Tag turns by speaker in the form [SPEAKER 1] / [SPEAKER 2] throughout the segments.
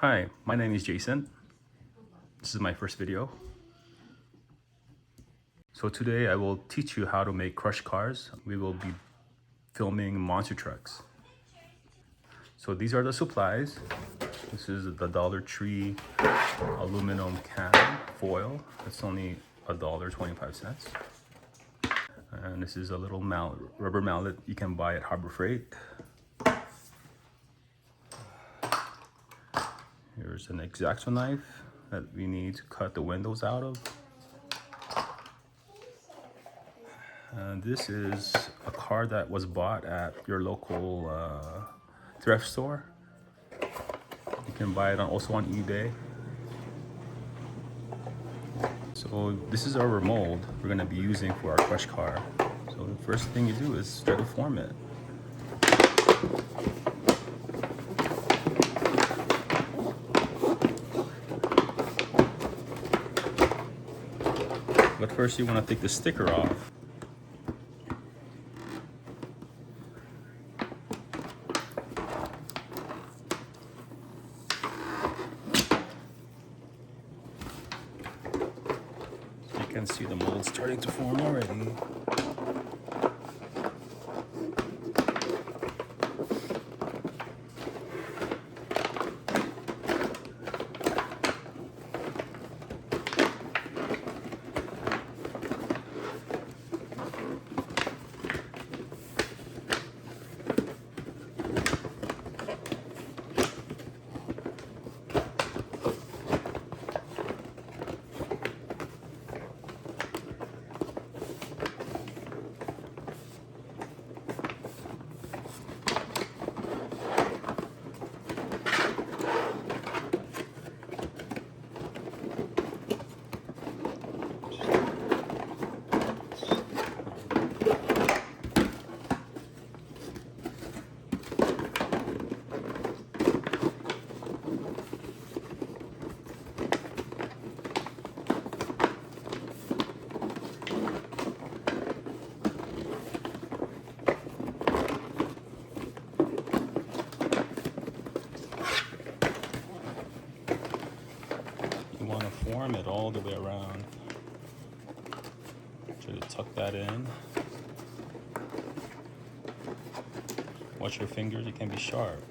[SPEAKER 1] Hi, my name is Jason. This is my first video. So today I will teach you how to make crush cars. We will be filming monster trucks. So these are the supplies. This is the Dollar Tree aluminum can foil. It's only $1.25. And this is a little rubber mallet you can buy at Harbor Freight. Here's an X-Acto knife that we need to cut the windows out of. And this is a car that was bought at your local thrift store. You can buy it also on eBay. So this is our mold we're going to be using for our crush car. So the first thing you do is try to form it. But first you want to take the sticker off. You can see the mold starting to form already. You want to form it all the way around. Try to tuck that in. Watch your fingers, it can be sharp.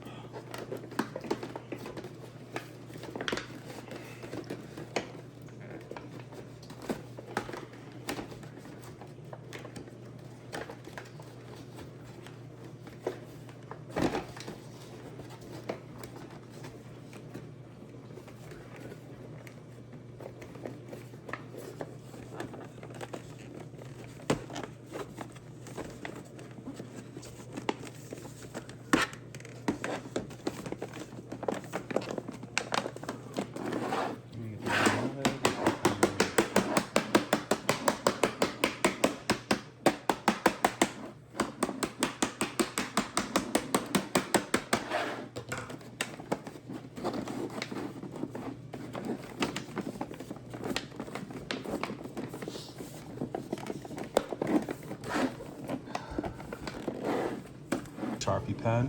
[SPEAKER 1] Sharpie pen.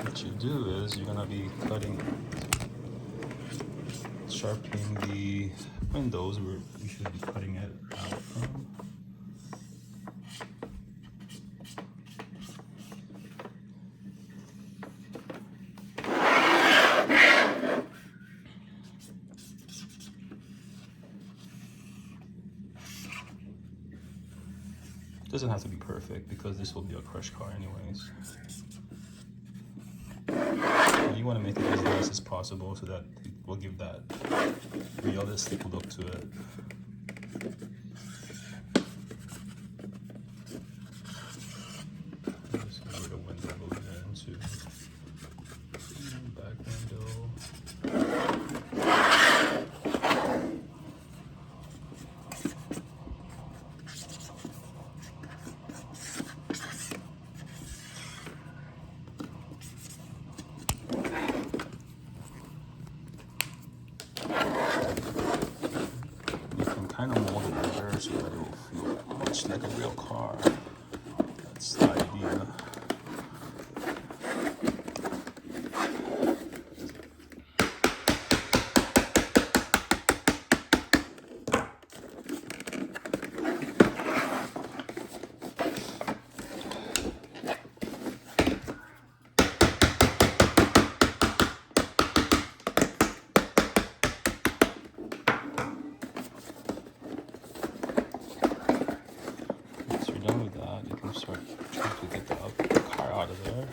[SPEAKER 1] What you do is you're gonna be sharpening the windows where you should be cutting it out from. Doesn't have to be perfect because this will be a crush car anyways. And you want to make it as nice as possible so that it will give that realistic look to it. Just where the window goes into back window. Kind of mold it You can start trying to get the car out of there.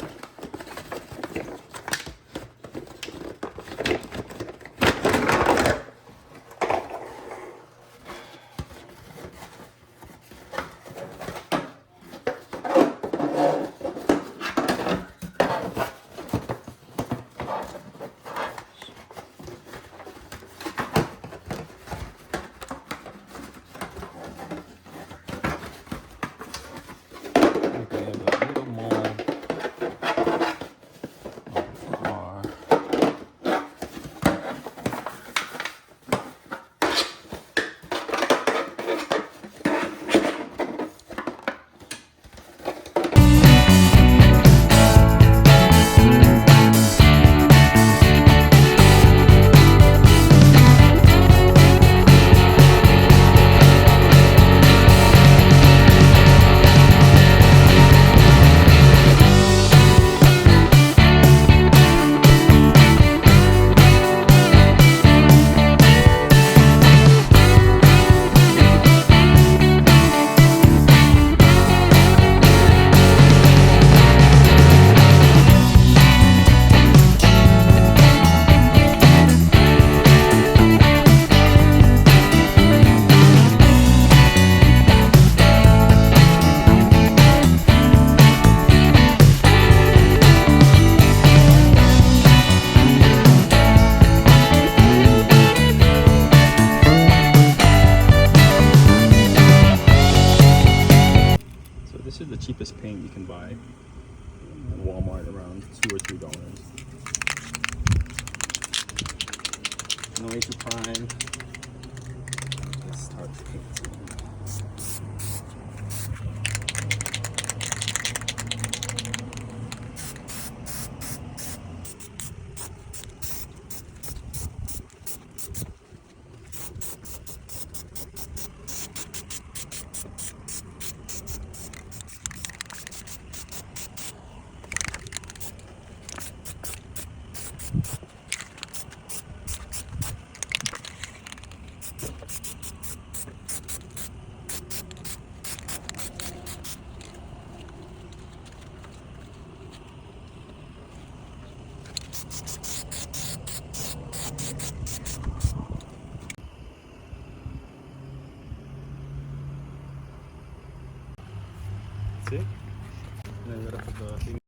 [SPEAKER 1] This is the cheapest paint you can buy at Walmart, around $2 or $3. No need to prime. Let's start painting. That's it. And then we're gonna put the